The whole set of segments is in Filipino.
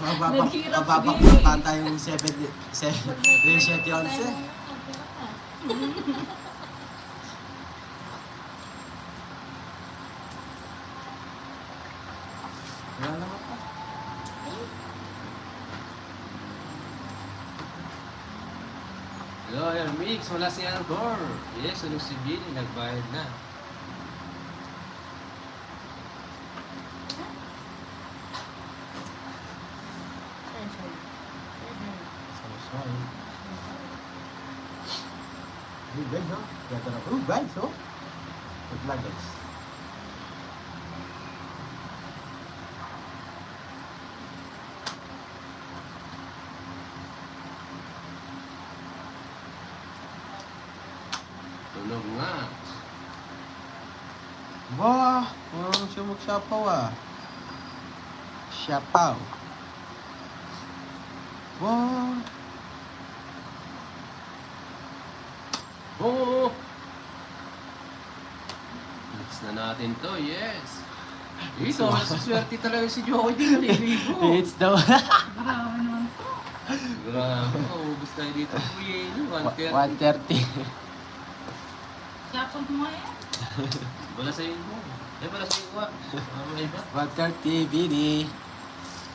Naghirap Mababakta tayong 7, 7, 11. Wala naman pa. Hello, Air Mix. Wala si Angkor. Yes, ano si Billy? Nagbayad na. Sorry. Hey guys, no? Kaya na. Oh guys, oh. Wait lang guys. Tunog nga. Wah, walang siya magsapaw ah. Siyapaw. Wah. Oo! Hits na natin to, yes! Ito, masaswerte talaga si Joey din. Naliligo. It's the Grabe naman po. Grabe, ubus tayo dito. Uy, 130. 130. Siya po mo eh. Bala sa iyo. Bala sa iyo. Ano na iba? 130 BD.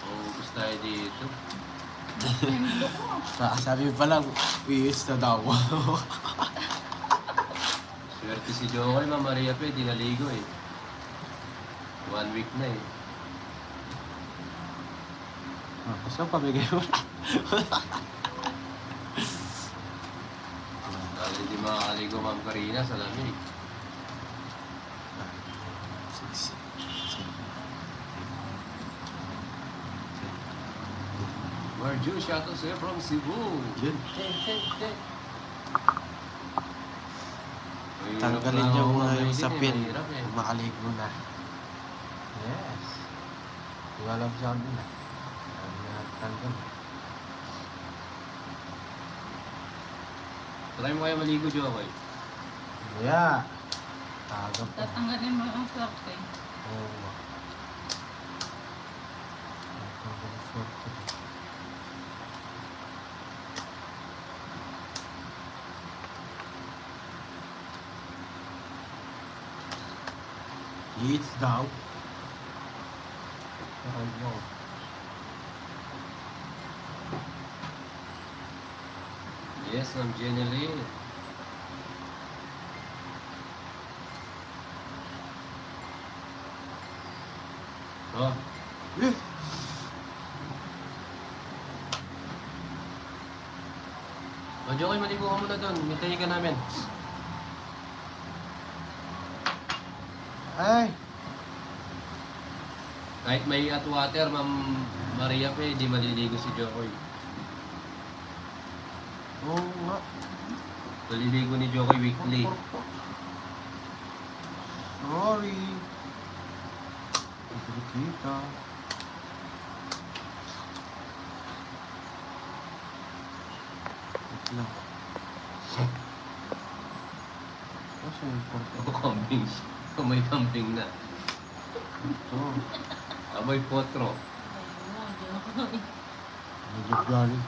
Ubus tayo dito. Sabi pa lang, uyis na daw. Swerte si Joey, Ma'am Maria pa, di naligo eh. 1 week na eh. Gusto ko pabigay mo na. Dahil hindi makakaligo Ma'am Karina sa lamig. 6, 7, Marju, shoutout sa'yo from Cebu. Yun. Mahirap Tanggalin na niyo ako muna mamay yung din sapin. mahirap eh. Makaligo na. Yes. Wala ko sabi na. Tanggal. Try mo kaya maligo, Joey. Yeah. Tagap pa. Tatanggalin mo ang swerte. Oo. Tatanggal swerte. Eats daw. Ay, wow. Yes, Ma'am Jenny Lynn. Oh, Eh, Joey, maligo ka muna doon. Mintayin ka namin. ay. Kahit may hot water, Ma'am Maria pa, di maliligo si Joey. Oo nga. Maliligo ni Joey weekly. Sorry. Hindi kita. Wait lang. Kasi important O kambing. May kambing na. ito. Amoy potro. Medyo galing.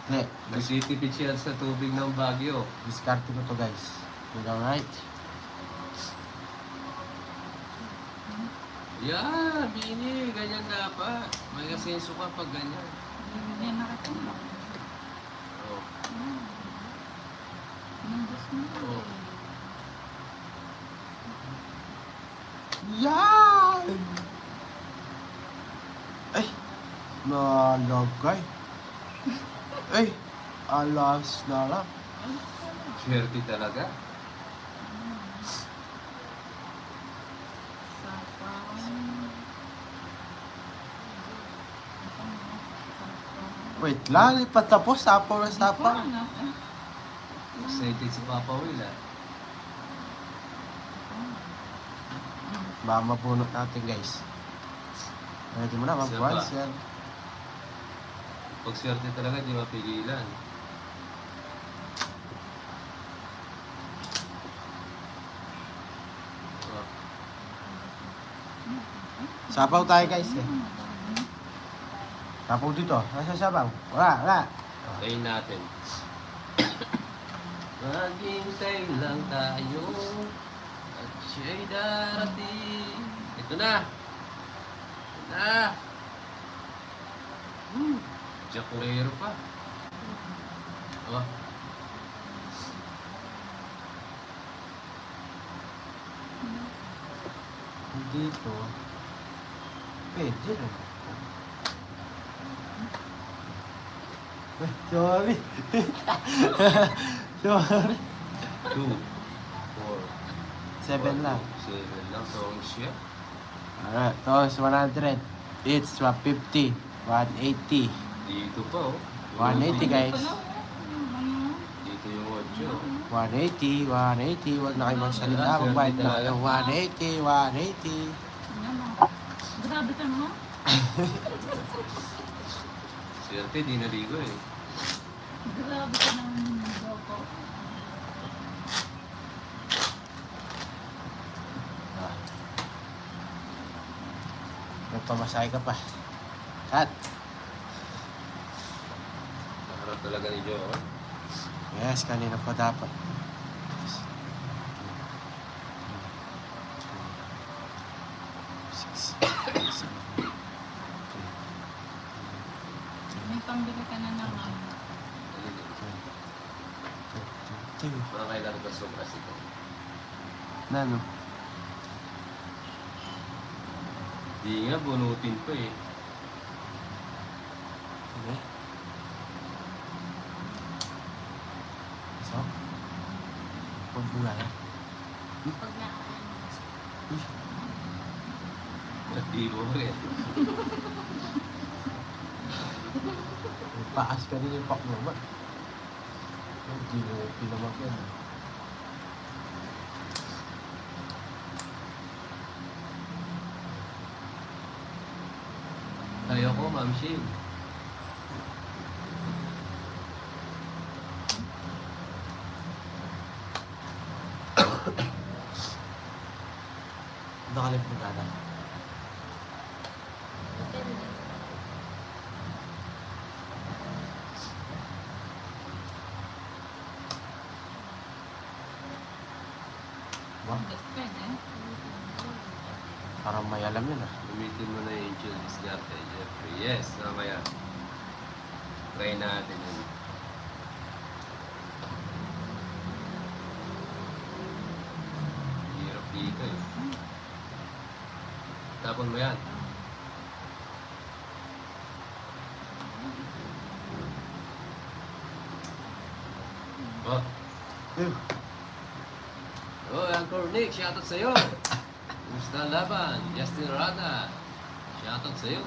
Ne, Nagtitipid siya sa tubig ng Baguio. discarte ko to guys. Alright. Yeah, Bini. Ganyan dapat. May kasenso ka pag ganyan. Hindi na kita mo. Oh. Nandus mo. Oh. Yan! Ay! Nalagay. Ay! Alas na lang. Swerte talaga. Wait lang, ipatapos. Sapaw na sapaw. Excited si Papa Will ah. Baka mabunot natin guys. Ready mo na, Isa mag-one, pa. sir. Pag swerte talaga, di mapigilan. Oh. Sabaw tayo guys eh. Sabaw dito. Nasa sabaw? Wala. Tayin natin. Maghintay lang tayo at siya'y darating. Ito na. Ito na. Jaculero pa. Oh. Dito. Pwede rin. Sorry. Sorry. 2, 4, 7 lang. 7 lang. Tawang siya. Alright, tos 100. It's 150. 180. Dito pa oh. 180 guys. Dito yung 8. 180, 180. Huwag na kayo magsalita. Magbayad na kayo. 180, 180. Grabe ka naman. Swerte, di naligo eh. Grabe ka naman. Loko. Nagpamasahe ka pa. Cut. Naharap talaga ni Joe. Oh. Yes, kanina pa dapat. May pambili ka na naman. Mga kailangan ka sobras ito. Nano? Di nga, bunutin pa eh. Sige. So? Pagbulay. Pag na. Natibo rin. Paas ka rin yung pakloma. Hindi mo pinamag yan. Ayoko, Ma'am Shane. Nakalip mo gana. Wow, Pwede. parang may alam yun ah. Gamitin mo na yung Angel Discarte, Jeffrey. Yes, mamaya. Try natin yun. Hirap dito eh. Tapon mo yan. Oh. Ew. Oh, Uncle Nick, shoutout sa'yo. Kumusta ang laban? Justin Rada. Shoutout sa'yo.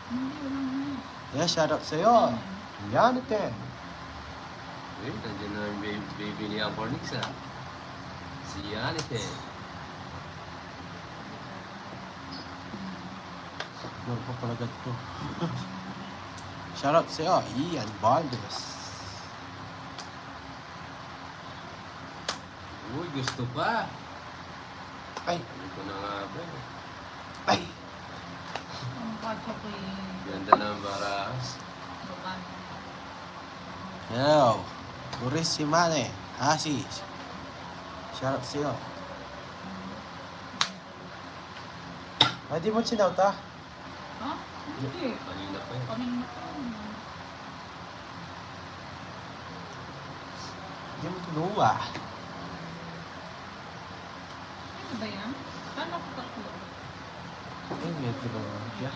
Hindi, wala na. Yeah, shout out sa'yo. Yan ito eh. Eh, nandiyan na yung baby ni Uncle Nick sa. Si Yanite. Meron pa pala ganito. Shout out sa'yo, Ian Valdez. Uy, gusto pa. Ay, Ano ko na nga ba? ay. Ang kacho ko yung Ganda ng baras. bukan. Hello. Luris Simane. Asis. Shout out sa'yo. Ay, di mo chinout ah. Ha? Hindi. Kanina pa yun. Kaming na pa. Di mo kinuha. Ano ba yan? Paano ko tatlo? Ay, medyo yeah.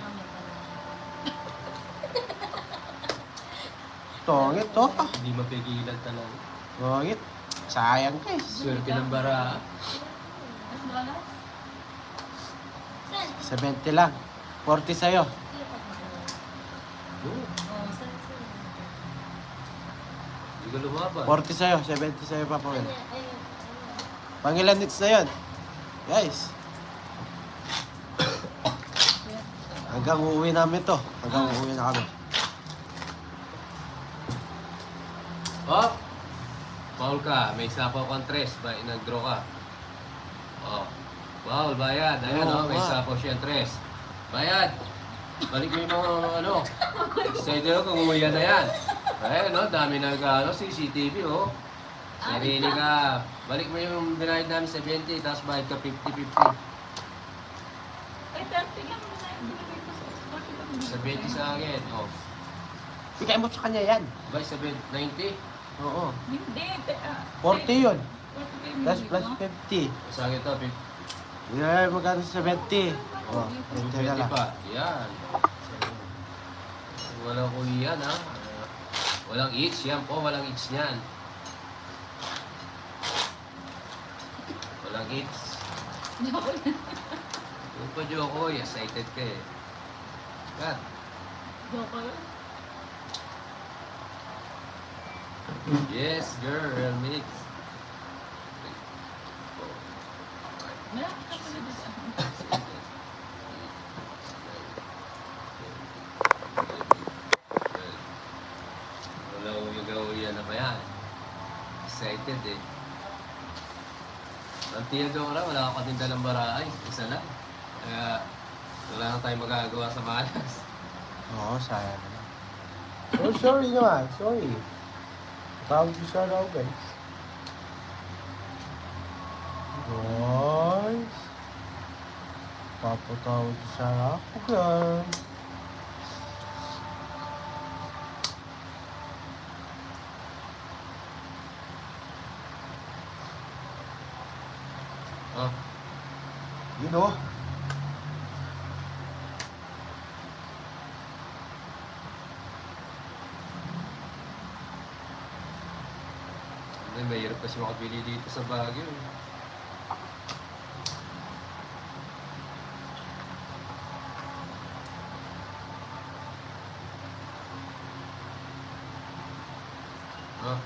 Tongit to. Hindi mapigilan talaga. Tongit. Sayang guys. Swerte ng bara. Mas balas? 70 lang. 40 sa'yo. Oh, hindi ka lumaban. 40 sa'yo. 70 sa'yo pa po. Pangilan nits na yun. Guys. Hanggang uuwi namin to. Hanggang uuwi na kami. Oh! Foul ka. May sapaw kang tres. Nag-draw ka. Oh. Foul, bayad. Ayan, Oo, may nga. sapaw siya tres. Bayad. Balik mo yung mga ano. Sa'yo kung umuya na yan. Ayan, no? Dami na CCTV, oh. Sarili ka. Balik mo yung binayad namin 70, tapos bayad ka 50-50. Ay, 30 lang mo na yung binigay ko sa bakit ang binigay? 70 sa akin. Oh. Bigay mo sa kanya yan. By 90. Oo. Hindi. 40 yun. 40 Plus binigay plus ko. 50. Sa akin to, Yeah, magkano sa 70? Oh, 20 na 20 lang. pa. Yan. Walang kulian, ha? Walang each. Yan po, walang each niyan. Walang each. Joke lang. Yung pa, Joko, excited ka eh. Kat. Joke lang. Yes, girl, mix. Malaki ka pala dito. Wala ko yung gawin na ba yan? Excited eh. Ang Theodora, wala ka din dalang baraay. Isa lang. Kaya wala na tayong magagawa sa malas. Oo, sayang na. Oh, sorry naman. Sorry. Tawag ko sa raw, guys. Guys. Papatawag ko sa raw, guys. Oh, You know? hindi, mahirap kasi makabili dito sa Baguio. eh. Oh.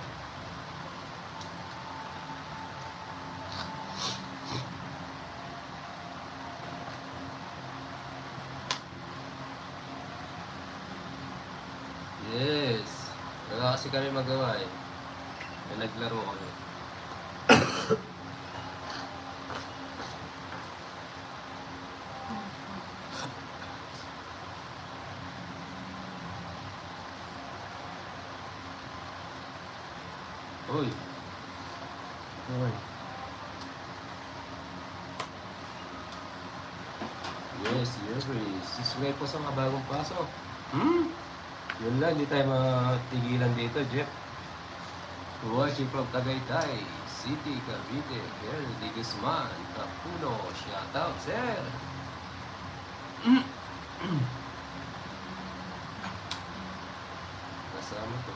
Yes. Wala kasi kami magawa eh. May naglaro kami. Uy, Uy. yes, yes. Sisway po sa mga bagong pasok. Yun lang, hindi tayo matigilan dito, Jeff. Watching from Tagaytay City, Cavite, Herdy Guzman, Tapuno, shoutout, sir. Kasama to.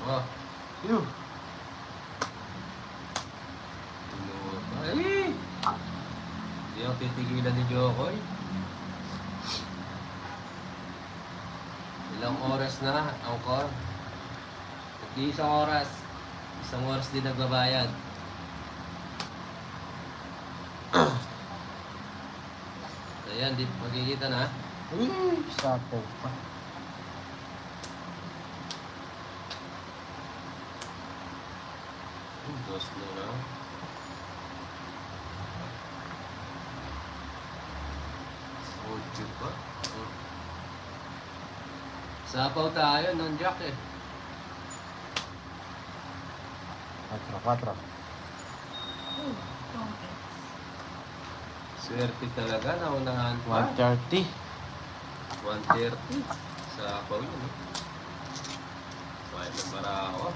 Oh, You. ay! Hindi ako titigilan ni Jokoy. Ilang oras na, angkor? Isang oras. Isang oras din nagbabayad. So yan, di magkikita na. Uy, sapo pa. Dos na lang. Ocho pa. Oh. Sapaw tayo ng Jack eh. 4. Oh, konti. Swerte talaga, naunahan pa. 130. 130. Sapaw yun eh. Kahit ng barako.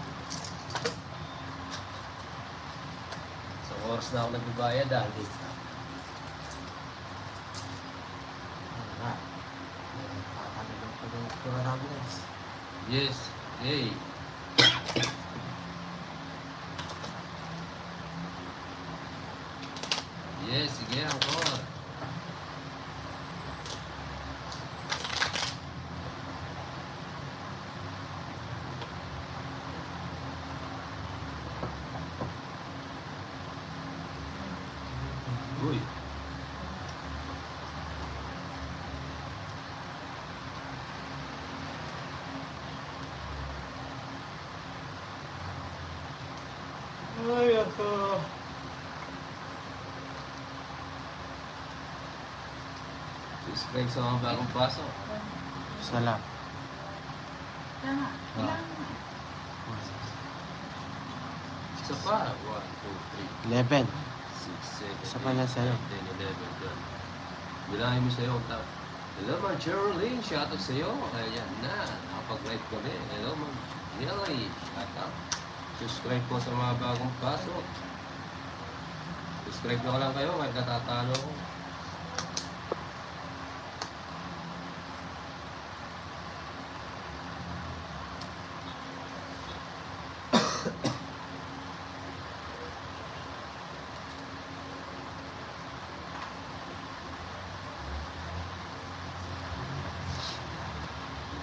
Sa oras na ako nagbabayad dahil. Yes. Hey. Yes, sige, angkor. Uy. Ay, ako. Subscribe sa mga bagong pasok. Isa lang. Tama. Ilan? Isa pa. 1, 2, 3, 11. 6, 7, Isa pa na sa'yo. 10, 11, 12. Bilangin mo sa'yo ang tao. Hello, Ma'am Geraldine. Shoutout sa'yo. Ayan na. Nakapag-like ko rin. Hello, Ma'am Nelly. Shoutout. Subscribe po sa mga bagong pasok. Subscribe na ko lang kayo kahit natatalo ko.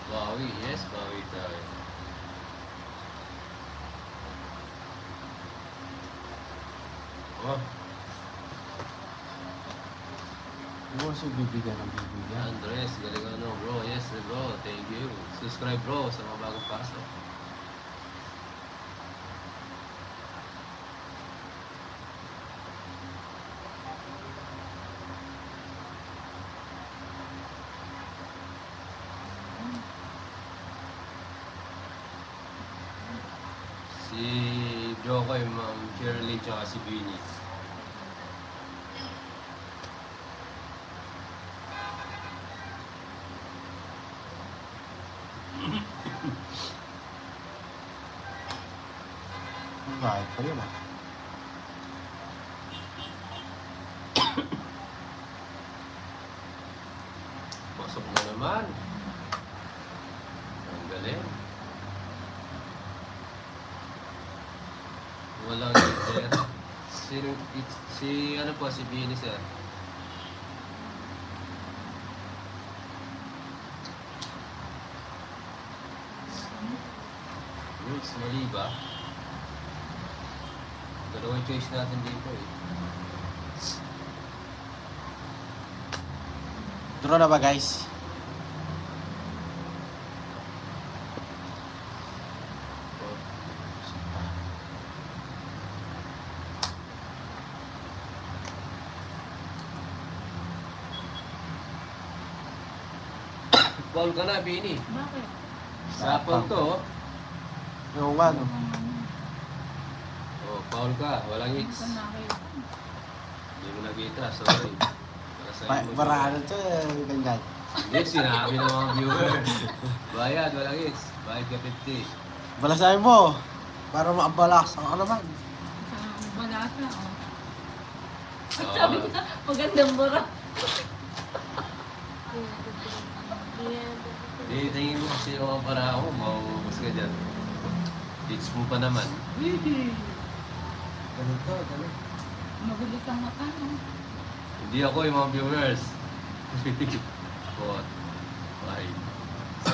Bawi, yes, bawi tayo. Oh, Hindi mo siya bibigyan ng bibigyan. Andres, galing ano, bro. Yes, bro. Thank you. Subscribe, bro, sa mga bagong pasok. Si Jokoy, Ma'am Shirley, tsaka si Vinny. Bakit pa rin ah? Pasok na naman. Ang galing. Walang leader. Si ano po, si Vinny, sir. Roots, mali ba? Dalawang choice natin dito eh. Draw na ba guys? Paul ka na, Vinny. Bakit? Sapang to. Yung nga no. Oh, Paul ka. Walang hits. Saan nakita? Hindi mo nakita, sorry. Para sa'yo mo. Baraan to ganyan. Hindi, sinabi ng mga viewers. Bayad, walang hits. Bayad ka 50. Balasahin mo. Para maabalakas ako naman. Saan malasa, oh. Oo. Sabi niya, magandang bara. Hindi, tingin mo kasi yung para ako, mauubos ka dyan. Hits mo pa naman. Ganito, ganito. Mabilis ang mata, no? Hindi ako yung mga viewers. 4, 5, 6,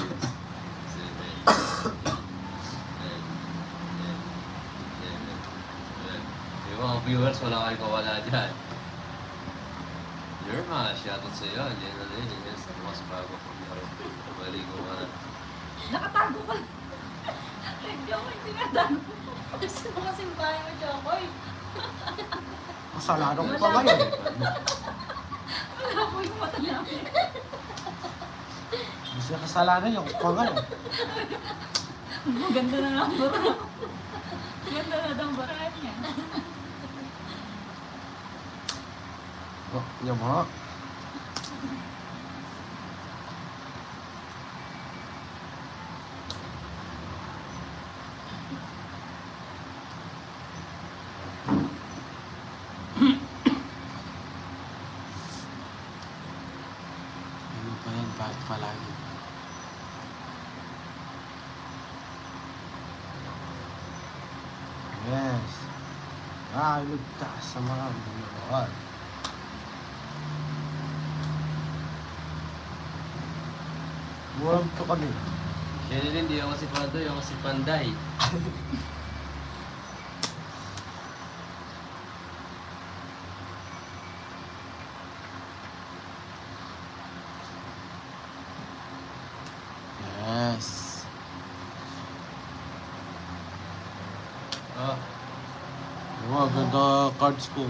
7, 8, 9, 10, 11, 12. Yung mga viewers, wala kayo kawala dyan. Yerma, shoutout sa iyo. Diyan na rin. Yes, mas bago ko. Baligo ka na. Nakatago ka. Hindi ako yung tinatago. Gusto mo kasing bahay mo, Chokoy. Kasalanan ko pa ngayon. Wala po yung mata namin. Hindi siya kasalanan yung pa ngayon. Maganda na ang bara. Ganda na daw ang bara niya. Oh, yung mga. Ano pa yan? Bakit palagi? Yes. Ligtas sa mga bunuan. Murang to kami. Siya rin, di ako si Pandoy, ako si Panday. Yes. Oh, Wow, ganda cards ko.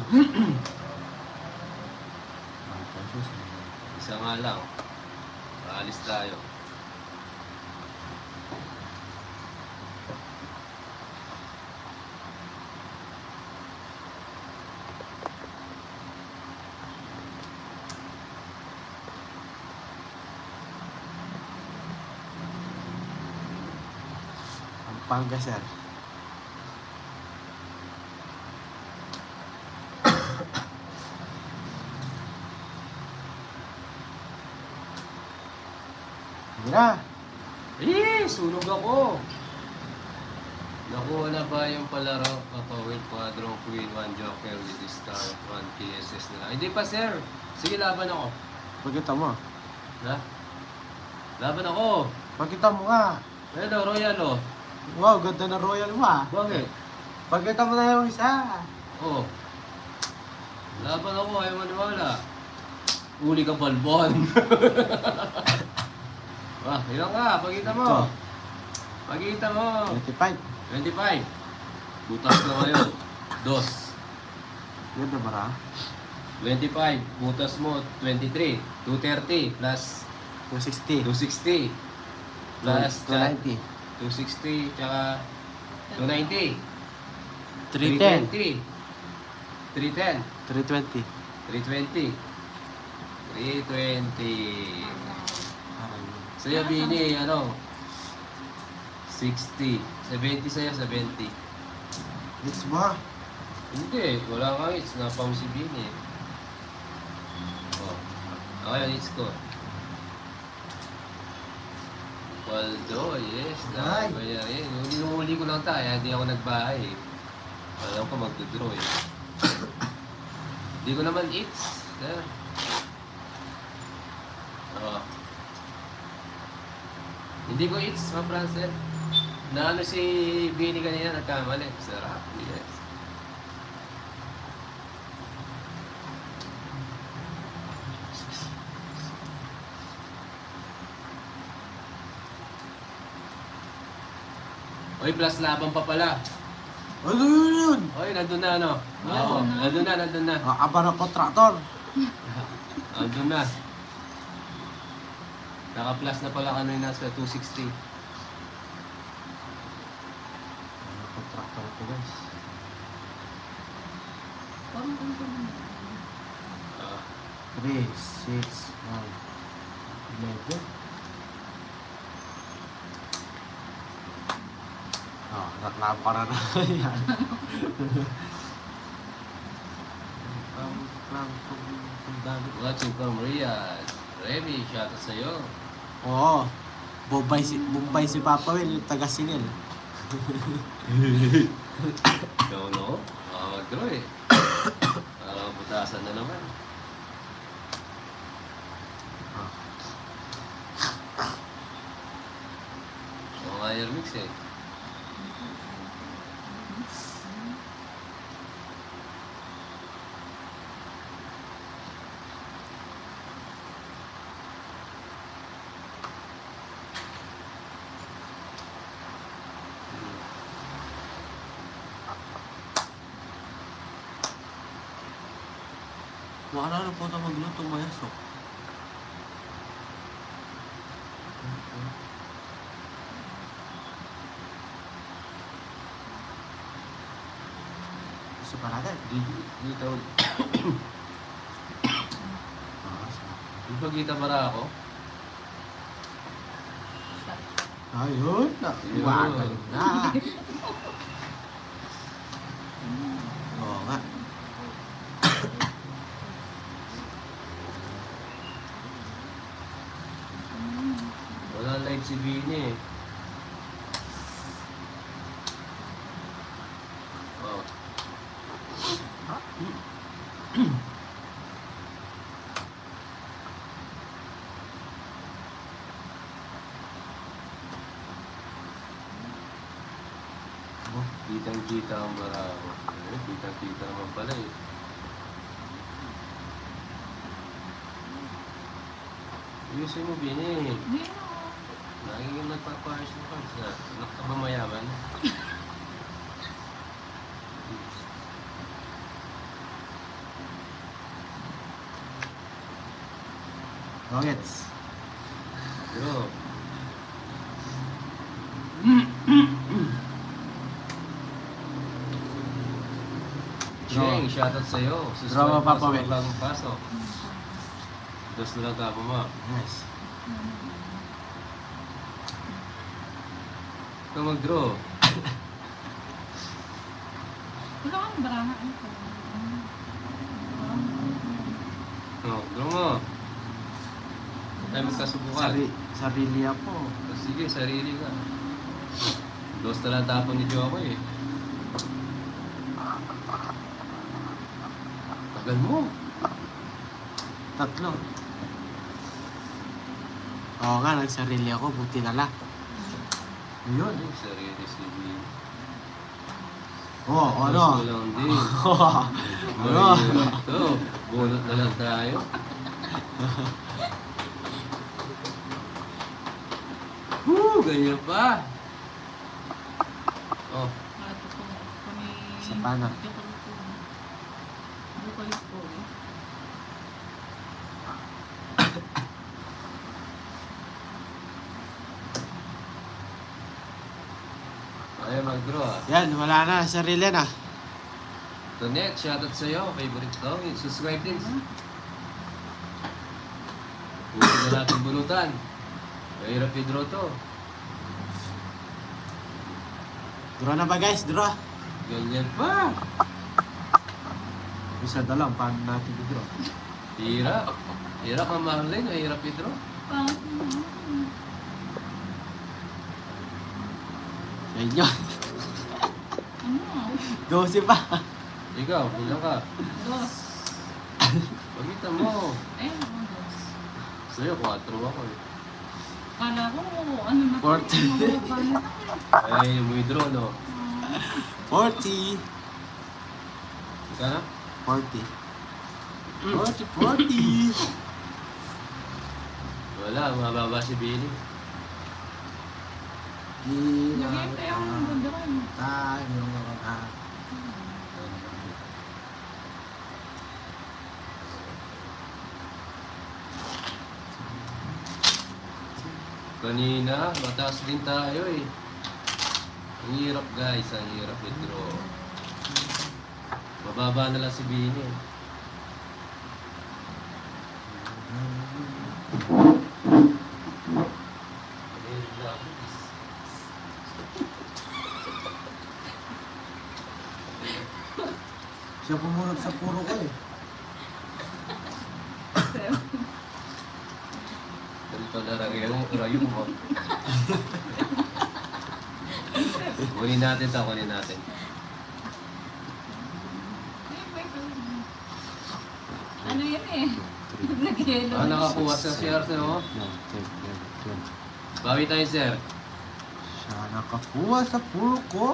Isa nga lang. Paalis tayo. Pampanga, sir. Hindi na. Sunog ako! Nakuha na ba yung palaro? Papawin, Quadrong, Queen, 1 Joker with the star, 1 PSS nila. Hindi pa, sir. Sige, laban ako. Pagkita mo. Ha? Laban ako. Pagkita mo nga. Ano, Royal, oh. Wow, ganda na royal mo ah. Bakit? Pagkita mo na yung isa. Oh. Laban ako, ayaw maniwala. Uli ka, balbon. Ilang ka? Pagkita mo. Ito. Pagkita mo. 25. 25. Butas na ngayon. 2. Ganda ba ra? 25. Butas mo. 23. 230 plus 260. 260. Plus 290. 260 tsaka 290. 310. 310. 320. 320. 320. Sa'yo, Bini, ano? 60. 70 sa'yo, 70. It's ba? Hindi, wala kang hits. Napam si Bini. Oh. Ako yung hits ko. Waldo, yes. Ay. Dahil ba yan? Hinuli ko lang tayo, hindi ako nagbahay. Alam ko magdodraw eh. Hindi ko naman hits. Oh. Hindi ko hits, ma Francel. Naano si Bini kanina, nagkamali. Sarap, yes. Oy, plus laban pa pala. Ano yun? Oy, nandun na ano? Oo, nandun na. Aba na kontraktor. Nandun na. Naka-plus na pala kanina sa 260. Kontraktor ko guys. Parang ganito naman. 3, 6, 1, 11. Oh, naklabo ka na na. Yan. Watching from Riyadh. Remy, shoutout sa'yo. Oo. Bombay si Papa Will, yung taga-singil. Ikaw no? Mag-draw eh. Butasan na naman. Mga air mix eh. Maalala po ito magluto mayasok. Gusto pa natin? Dito. Di ba kita para ako? Ayun na. Wagal na. Oo nga. Wala live si Bini eh. Oh. Kitang-kita ang barako. Kitang-kita naman pala eh. Ayusin mo, Bini. Hindi na. Nagiging nagpapayos mo ka sa anak ka ba mayaman? Nuggets. Bro. Cheng, shoutout sa'yo. Drama pa po, sa eh. bagong pasok. Dos na lang tapo mo. Nice. Ikaw mag-draw. Wala kang baraha. Ano ko? Oh, draw mo. Huwag tayo magkasubukan. Sarili ako. Oh, sige, sarili ka. Dos na lang tapo ni Joko eh. Tagal mo. Tatlo. Oo nga, nagsarili ako. Buti na lang. Ayun. Ay, sarili si Vin. Oo, ano? Dos na lang din. Ano? Mahirap to. Bunot na lang tayo. Ganyan pa. Oh, Ito po. Kami... Sa pana. Bukal po. ayaw mag-draw ah. Yan, wala na. Sarili na. Tonet, shoutout sa'yo. Favorite ko. Subscribe din. Buti na natin bunutan. Mahirap i-draw to. Draw na ba guys? Draw. Ganyan pa. Isa na lang. Paano natin i-draw? Hirap. Hirap ang Marlene. Mahirap i-draw. Pangit Sa inyo. ano? 12 pa. Ikaw, bilang ka. Dos. Pagkita mo. Ayun ako, dos. Sa'yo, 4 ako eh. Kala ko, ano na. 40. Mababa na. Ay, may draw no. 40. Ika na? 40. 40. Wala, mababa si Billy. Lagyan tayo ang bandaran. Tayo Kanina, mataas din tayo eh. Ang hirap guys, ang hirap i-draw. Mababa na lang si Billy. Siya pumunod sa puro ko eh. Ganito na rayo mo. Kunin natin ito, kunin natin. Ano yan eh? Nag-yellow. Ah, nakakuha sa CR sa'yo. Bawi tayo, sir. Siya nakakuha sa puro ko.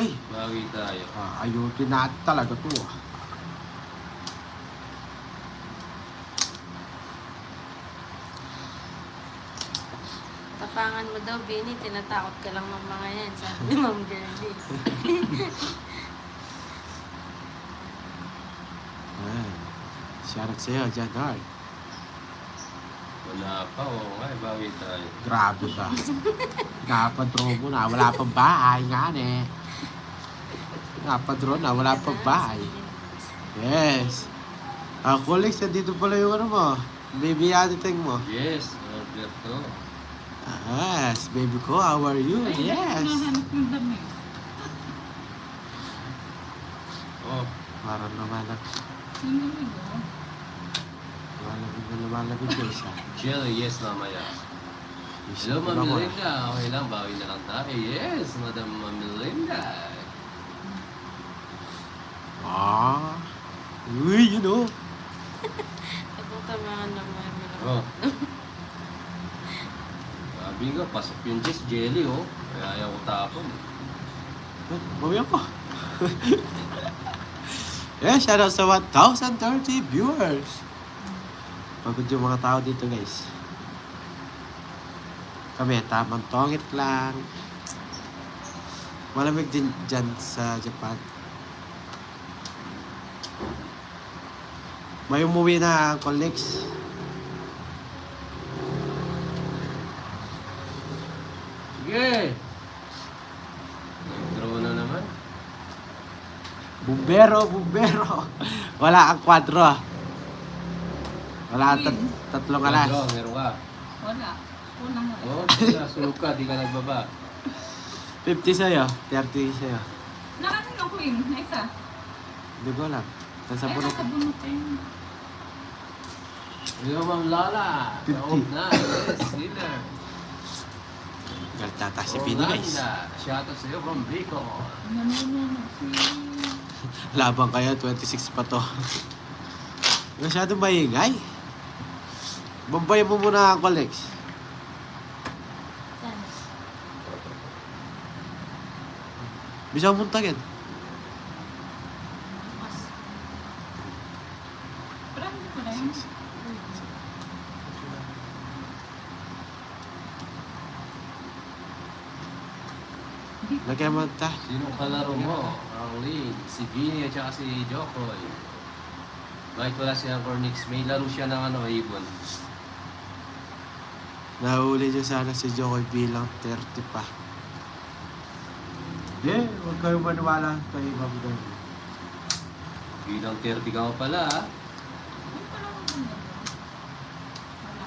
Eh, Bawi tayo. ayutin natin talaga to. Tapangan mo daw, Benny. Tinatakot ka lang ng mga yan. Sabi ni Ma'am Girlie. Shoutout sa'yo, John Hart. Wala pa, oo nga, bawi tayo. Grabe ka. Napadro mo na, wala pang bahay nga eh. Napadro na, wala pang bahay. Yes. Colleagues, dito pala yung ano mo. Baby editing mo. Yes, order to. Yes, baby ko, how are you? Ay, Yes. nahanap ng dami. Oh, Parang lumalabig. Nanginig oh. Lumalabig guys ha. chill, yes, mamaya. Hello, Isip ko Ma'am ako, Melinda. Okay lang, bawi na lang tayo. Yes, Madam Ma'am Melinda. Uy, you know. Tapos tamangan ng mga Oh. Sabi nga, pasok yung jelly, oh. Kaya ayaw ko tapon. Bawian ko. Yeah, shoutout sa 1,030 viewers. Pagod yung mga tao dito guys. Kami, tamang tongit lang. Malamig din dyan sa Japan. May umuwi na Uncle Nix. Sige! Nag-draw na naman. Bumbero. Wala kang kwadro. Wala kang tatlong alas. Draw, meron ka. Wala. Unang wala. Oo, oh, sunog ka, di ka nagbaba. 50 sa'yo, 30 sa'yo. Nakasin ng queen. Na isa. Hindi ko alam. Nasa Ay, bunot. nasa bunot eh. Ayaw, Ma'am Lala. 50. Naog na. Yes, winner. Galit tata si Pini guys. Orlando. Shoutout sa'yo from Bicol. No. Labang kayo, 26 pa to. Masyadong maingay. Bambayan mo muna ang Alex. Saan? Bisa mo tagin. Mas. Pero hindi ko na yun. Lagyan mo ta. Sinong kalaro mo? Arlene, si Vinny at saka si Jokoy. Bakit wala si Uncle Nix? May laro siya ng ibon. Nahuli niyo sana si Jokoy bilang 30 pa. Hindi, huwag kayong maniwala kay Ma'am Gwen. Bilang 30 ka mo pala, ha? Hindi ko lang maganda. Wala.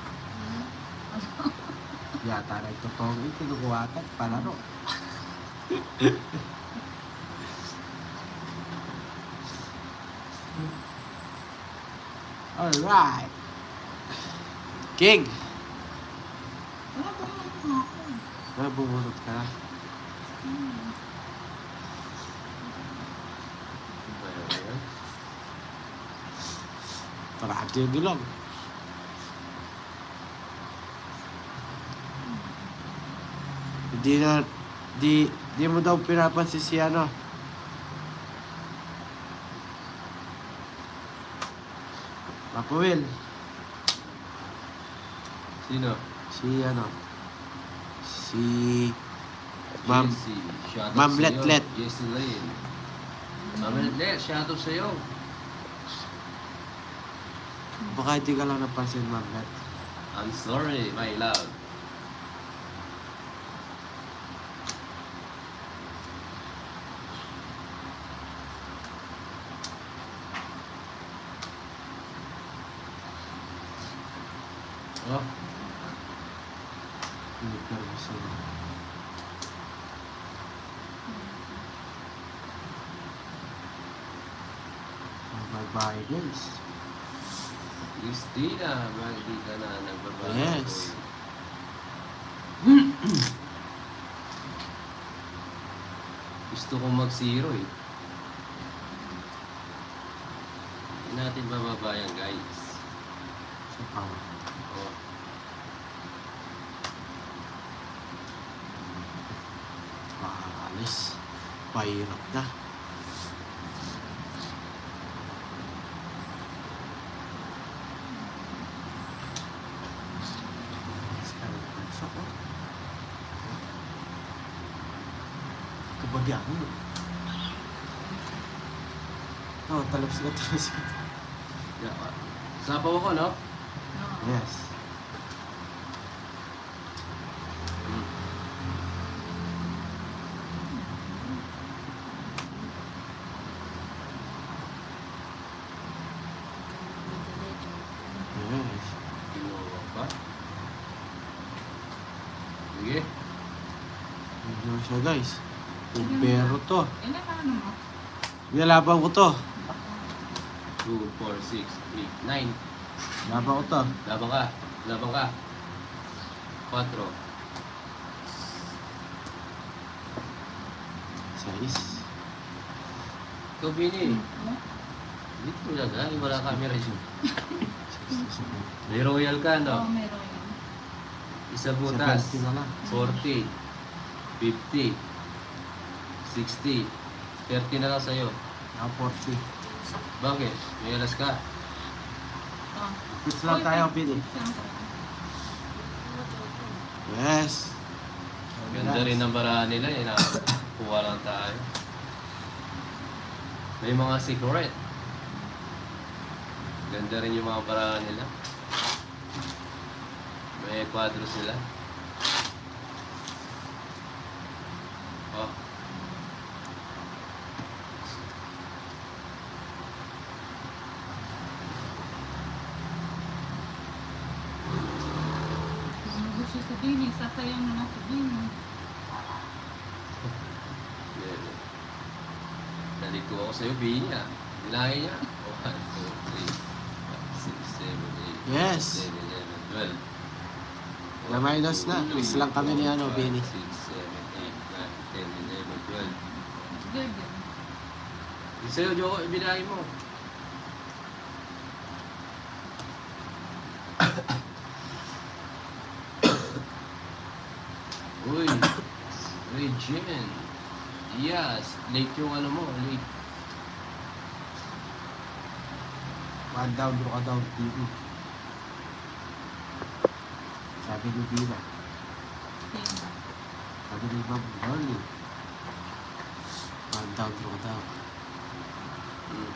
Yata na itotong kinukuwatan, palaro. Alright. King! Wala ko naman ako. Nabubunot ka na. Ayan. Parati yung gulong. Di mo daw pinapansin si ano. Papa Will. Sino? Si ano. Si Ma'am. Jessie. Shoutout Ma'am sa'yo. Letlet. Jessie Lane. Ma'am Letlet, shoutout sa'yo. Baka hindi ka lang napansin, Ma'am Let. I'm sorry, my love. Oh, Hindi ka rin sa'yo. Bye-bye, guys. Christina, hindi ka na nagbabago. Yes. Gusto kong mag-zero eh. Hindi natin bababayan, guys. Sa power. Oh. Makakalis. Pahirap na. Kabagyan mo. Oh, talabs ka. Yeah. Sapaw ako, no? Yes. Hmm. Yes. Ginawa pa. Sige. Hindi siya, guys. Pero to. Ilan na ano mo? Nilabang ko to. 2, 4, 6, 8, 9. Labang ko to. Labang ka. Labang ka. 4. 6. Ikaw, Bini. Oh? Dito talaga. Wala camera dyan. 67. May royal ka, Oo, no? meron yun. Isa butas. 70 na lang. 40. 50. 60. 30 na lang sa'yo. Ah, 40. Bakit? May alas ka. Oh. Quits lang tayo, Pili. Yes. Ganda rin ang barahan nila. Eh, kuha lang tayo. May mga secret. Ganda rin yung mga paraan nila. May quadros sila. Oh. Gusto sabihin, sasayang na sabihin. Nalito ako sa'yo, Bina. Bilangin niya. 1, 2, 3, 5, 6, 7, 8, Yes. 10, 11, 12. Na-minus na. Miss lang kami ni ano, Benny. 6, 7, 8, 9, 10, 11, 12. Good. Yung sa'yo, Joko, ibinahin mo. Uy. Uy, Jen. Yes. Late yung ano mo. Late. One down, draw ka down. Sabi ni Bina. Sabi ni Ma'am Darling. One down, draw ka down. Hmm.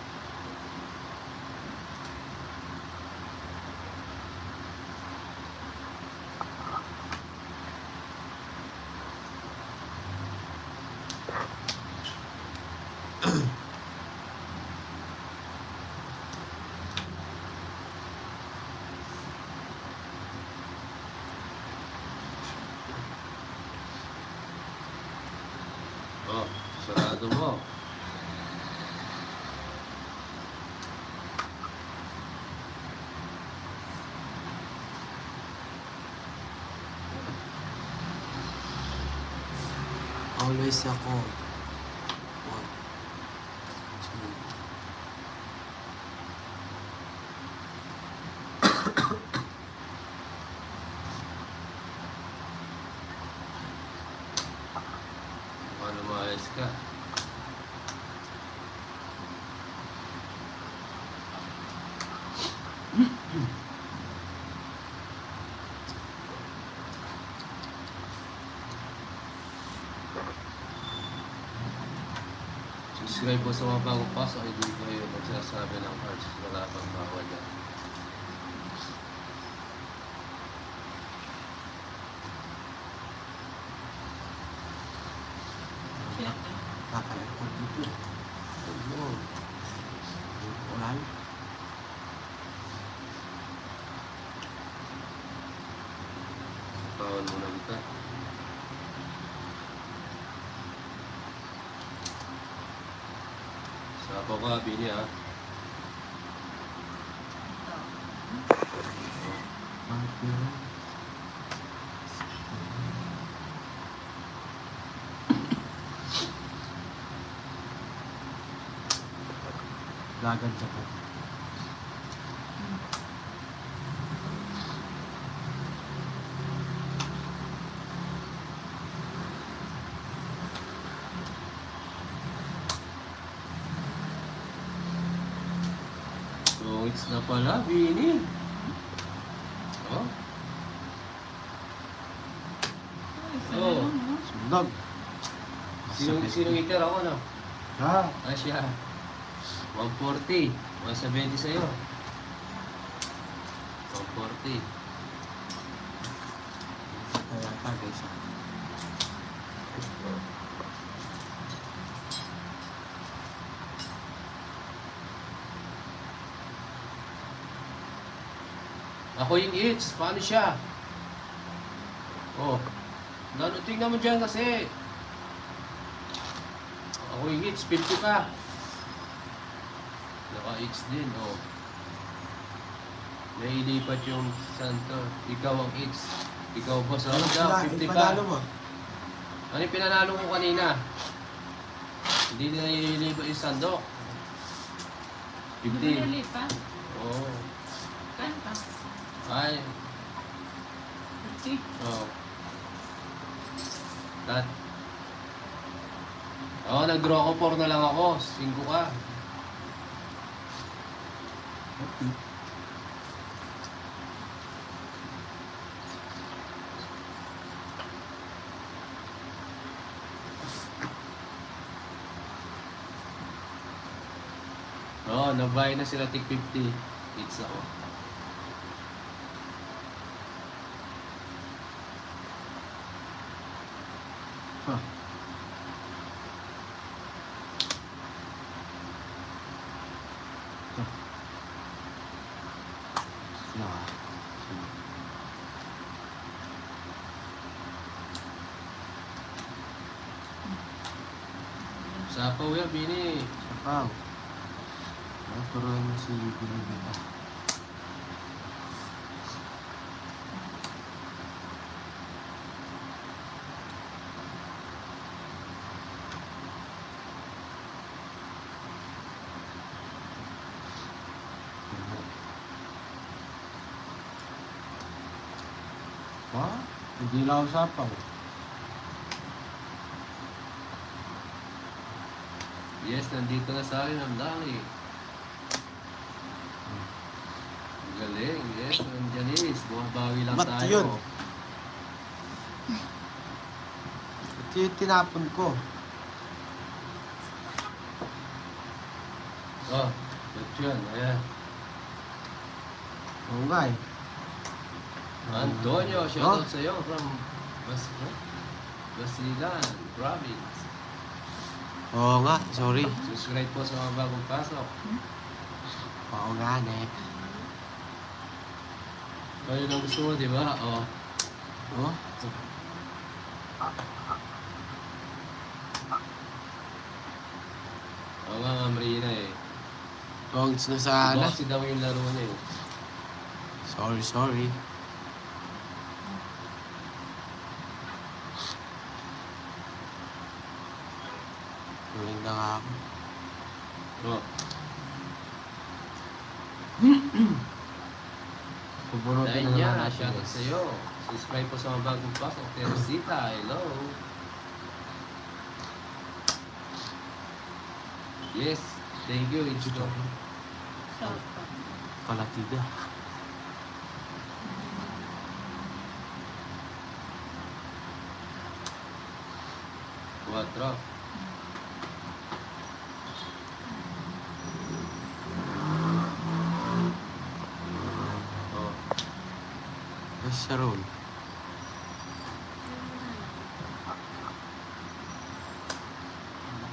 Oh, sarado mo. Always ako. One, two. Ano maayos ka? Subscribe po sa mga bagong pasok. Hindi ko kayo magsasabi ng cards. Wala pang bawal yan. Kakayan ko dito. Ayun. Wala. Bawal muna kita. Sapo ka, Bini ha. Lagan siya po. So, it's na pala, Bini. Oh, Oh. Sundog. Sinong iter ako, no? Ha? Ah, siya. 140. 170 sa'yo. 140. Kaya pa guys. Ako yung hits. Paano siya? Oh. Tingnan mo dyan kasi. Ako yung hits. 50 ka. Naka-hits din, oh. May ilipat yung Santo. Ikaw ang hits. Ikaw boss. Ano daw? 50 pa. Ipanalo mo? Ano yung pinanalo ko kanina? Hindi na ililipat yung sandok. 50. Hindi pa? Oo. Kan pa? Ay. Okay. Oo. Tat. Oo, nag-draw ko 4 na lang ako. 5 ka. Oo, nabay na sila tig 50. Pizza ko. Huh. Nah. Sapaw yan, Bini. Sapaw. Turuan mo si Binibita. Wah, hindi lang ako sapaw. Yes, nandito na sa akin ang laki. Ang galing, yes, nandiyan is. Bumabawi lang Ba't tayo. yun? Ito yung tinapon ko. Oh, ba't yun? Ayan. Oo nga eh. Antonio, shoutout sa'yo from Basilan, Province. Oo nga, sorry. Subscribe po sa mga bagong pasok. Oo nga, ne. Kaya yun ang gusto mo, di ba? Oh. Oh? Oo nga, Ma'am Rina eh. Tongs na sana. Boxy daw yung laro niya eh. Sorry. Tuling na nga ako. Oh. Pubunutin Dahil na niya, lang natin. shoutout sa'yo. Subscribe po sa mga bagong pasok. Teresita, hello. Yes, thank you. It's Ito. Kalatida. Cuatro. Oh. Mas Sharon.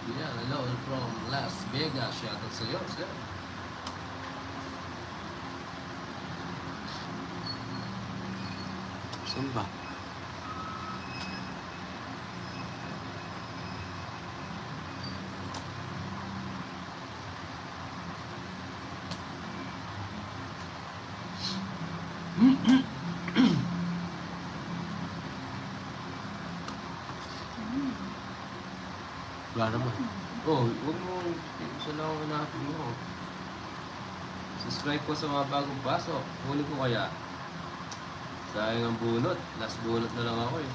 Yeah, hello from Las Vegas. Shoutout sa'yo, sir. Saan ba? Wala naman. Oh, huwag mo. Isa lang ang hanapin mo. Subscribe po sa mga bagong pasok. Huli ko kaya. Sayang ang bunot. Last bunot na lang ako eh.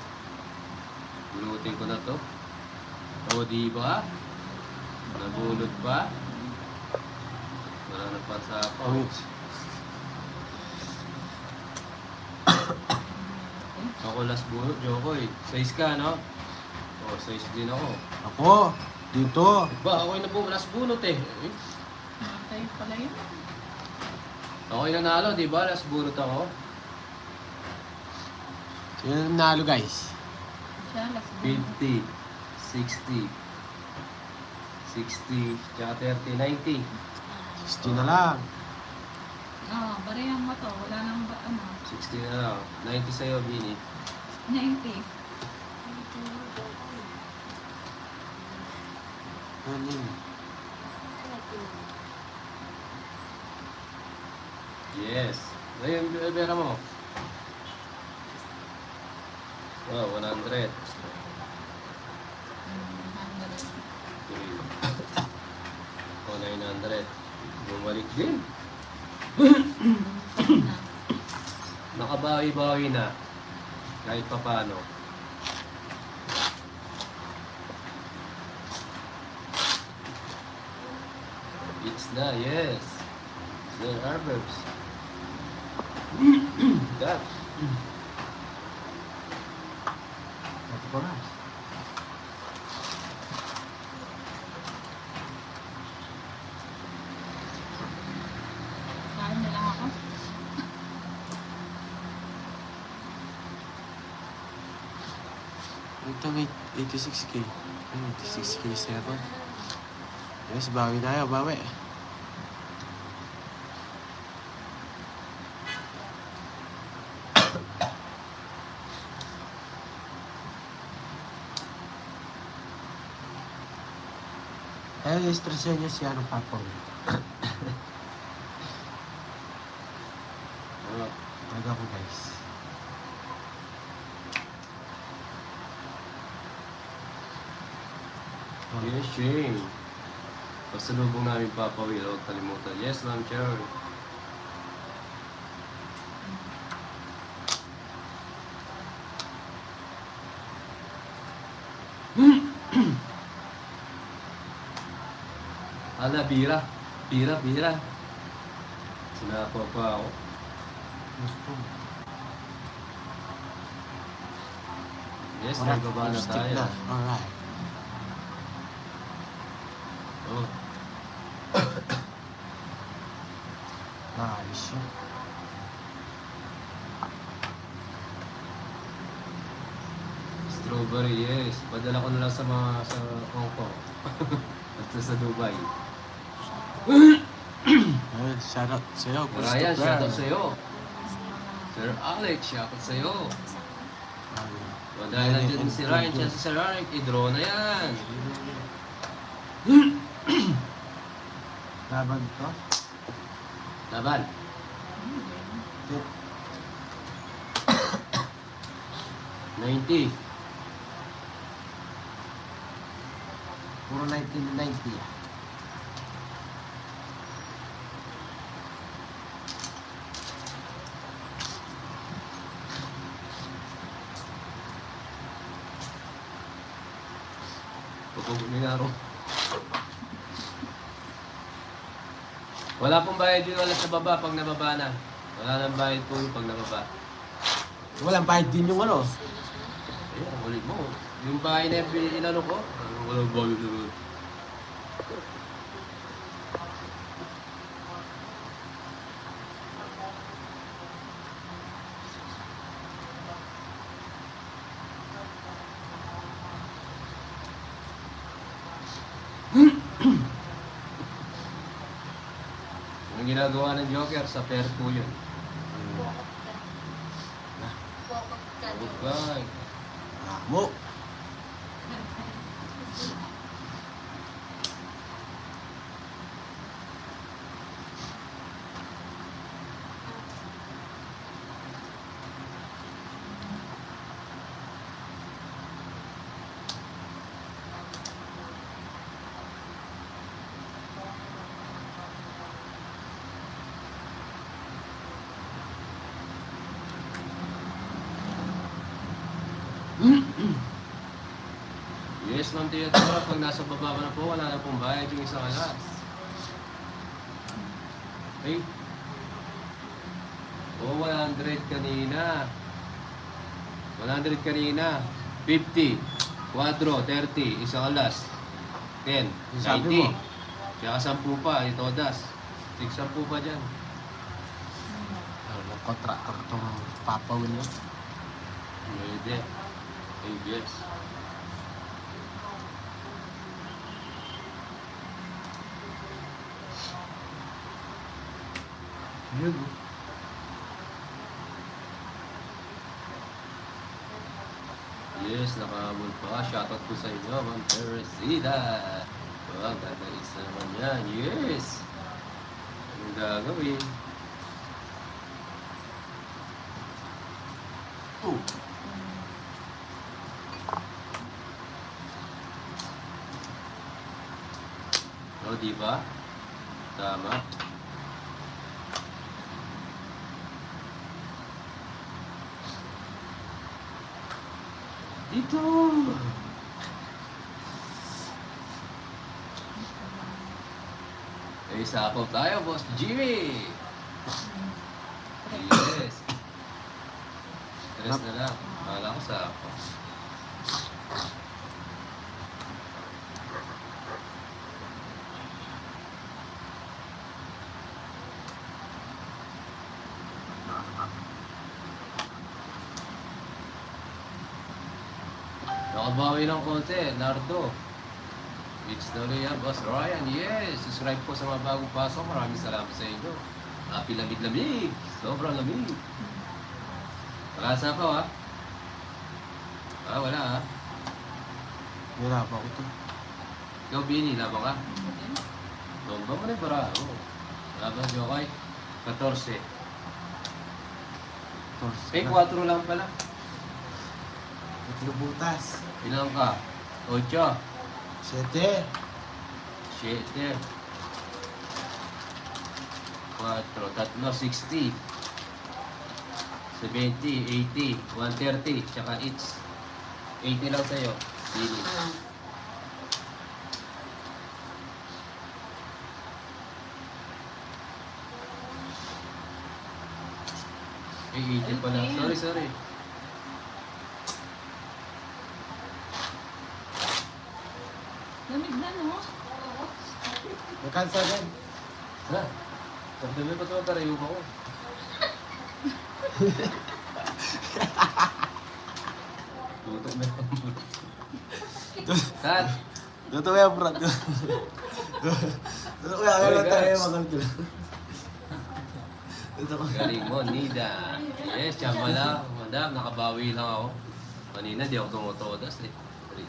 Bunutin ko na to. O, di ba? Nabunot pa. Wala na pa sa ako. Ako last bunot, Jokoy. Size ka, no? O, size din ako. Ako! Dito! Ba, ako yung last bunot eh. Matay pala yun. Ako yung nanalo, di ba? Last bunot ako. Sino ang nanalo, guys? Siya, last 50, 60, 60, tsaka 30, 90. 60 na lang. Oo, barehang mo to. Wala nang 60 na lang. 90 sa'yo, Bini. 90. Ano yun? Yes. Ngayon, pera mo. Oh, 100. 100. O, 900. Bumalik din. Nakabawi-bawi na. Kahit pa paano. It's na, yes. There are verbs. That. Ito pa nga. Kain na lang Itong 86K. Ano, 86K 7. Yes, bawi tayo, bawi. Eh, stress niya si ano, Papa. Talaga ko, guys. Yes, Shane. Pasalubong namin Papa Will, huwag kalimutan. Yes, Ma'am Cherry. Ala, bira. Bira, bira. Sinapa pa ako. Gusto. Yes, Alright, nagbaba na lipstick tayo. na. Alright. Oh, Ayos yun. strawberry, yes. Padala ko na lang sa mga sa Hong Kong. At sa Dubai. Ayun, shoutout sa'yo, Ryan, Christopher. shoutout sa'yo. Sir Alex, shoutout sa'yo. O dahil nandiyan si Ryan, siya si Sir Alex, i-draw na yan. Laban to. Laban. Eh, 90. Puro 1990. Pupugod ni Naro. Wala pong bayad yun ulit sa baba pag nababa na. Wala nang bayad po yung pag nababa. Walang bayad din yung ano. Ayun, ulit mo. Yung bahay na inano ko, walang bayad yun. Ang ginagawa ng Joker sa pair po yun. Okay. Mo. Yes, Ma'am Teodora, pag nasa baba ka na po, wala na pong bayad yung isang alas. Ay. Oh, 100 kanina. 100 kanina. 50. 4, 30. Isang alas. 10. Yung sabi 90. mo. Tsaka 10 pa. Ito das. 10 pa dyan. Ano, contractor tong Papa Will yun. Pwede. Ay, yes. Yun. Yes, nakahabol pa. Shoutout po sa inyo, Ma'am Teresita. Ang ganda isa naman yan. Yes! Anong gagawin? Oh. O, di ba? Tama. Dito! Ay, sapaw tayo, Boss Jimmy! Yes! Stress na lang. Akala ko sapaw. Ako Nakabawi ng konti, Nardo. Big story yan, Boss Ryan. Yes, subscribe po sa mga bagong pasok. Maraming salamat sa inyo. Happy lamig-lamig. Sobrang lamig. Malasa pa, ha? Wala, ha? Wala pa ako to. Ikaw, Bini, laban ka? Tumba mo na yung bara. Laban, Jokay. 14. Eh, 4 lang pala. Tatlo butas. Ilang ka? 8. 7. 7. 4. Tatlo, 60. 70, 80, 130, tsaka each. 80 lang sa'yo. Bini. Eh, 80 pala. Sorry. Lamig na, no? Nag-cancel din. Ha? Sabi ko ito ang karayo ko. Tutok na yung Kat! Dito kaya, bro. Dito kaya, Sorry, kaya tayo guys. maganda. Dito ko. Galing mo, Nida. Yes, tsaka lang. Madam, nakabawi lang ako. Kanina, di ako tumutodas eh. 3, 4,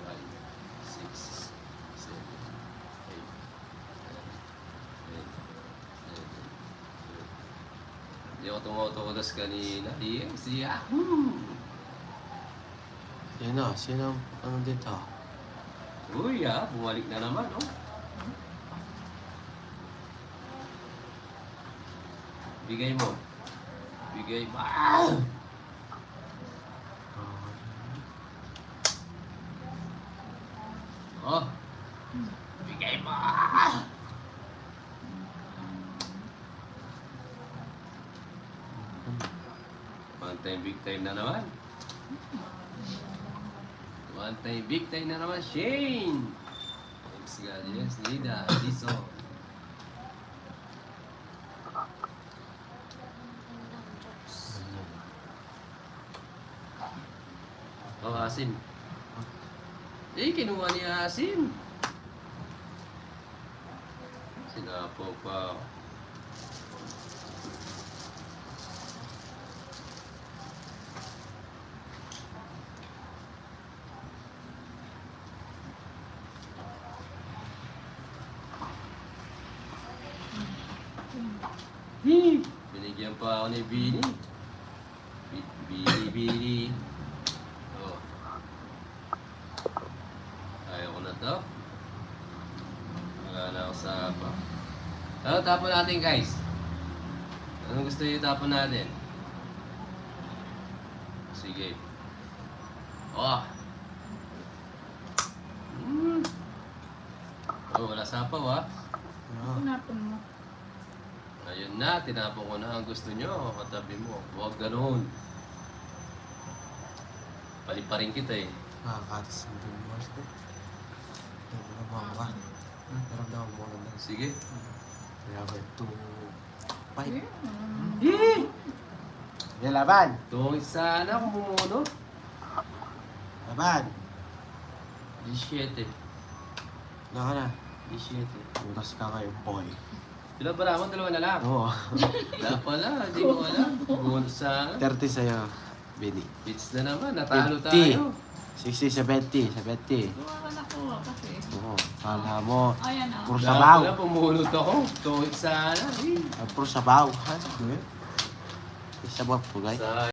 5, 6, 7, 8, 9, 10, 11, 12. Di ako tumutodas kanina. Yes, yahoo! Sino ano dito? Uy, bumalik na naman, oh. Bigay mo. Bigay mo. Oh. Bigay mo. One time big time na naman. One time big time na naman, Shane. Thanks God, yes, Nida, Liso. Oh, asin. Eh, kinuha ni asin. Sinapo pa. Binigyan pa ako ni Bini. Bini. Oh. Ayaw ko na to. Wala na ako sa apa. Ano tapon natin, guys? Anong gusto niyo tapon natin? Sige. Oh. Oh, wala sapaw, ha? Tinapon mo. Ayun na, tinapon ko na ang gusto nyo. Katabi mo. Huwag ganoon. Paliparin kita eh. Nakakatas ang viewers ko. Naramdaman ka. Naramdaman mo lang. Sige. Grabe, 2, 5. Eh! Yan, laban! Tungit sana kung bumuno. Laban! 17. Wala ka na. 17. Butas ka kayo, boy. Ilan ba naman? 2 na lang. Oo. Wala pala. Hindi ko alam. Bonus sana. 30 sa'yo, Benny. Hits na naman. Natalo 50. tayo. 60, 70, 70. Gawa ka na ko kasi. Oo. Kala mo, Ayan na. puro Wala sabaw. pala. Pumunot ako. Tungit sana. Puro sabaw. Ha? Puro sabaw po, guys. Sa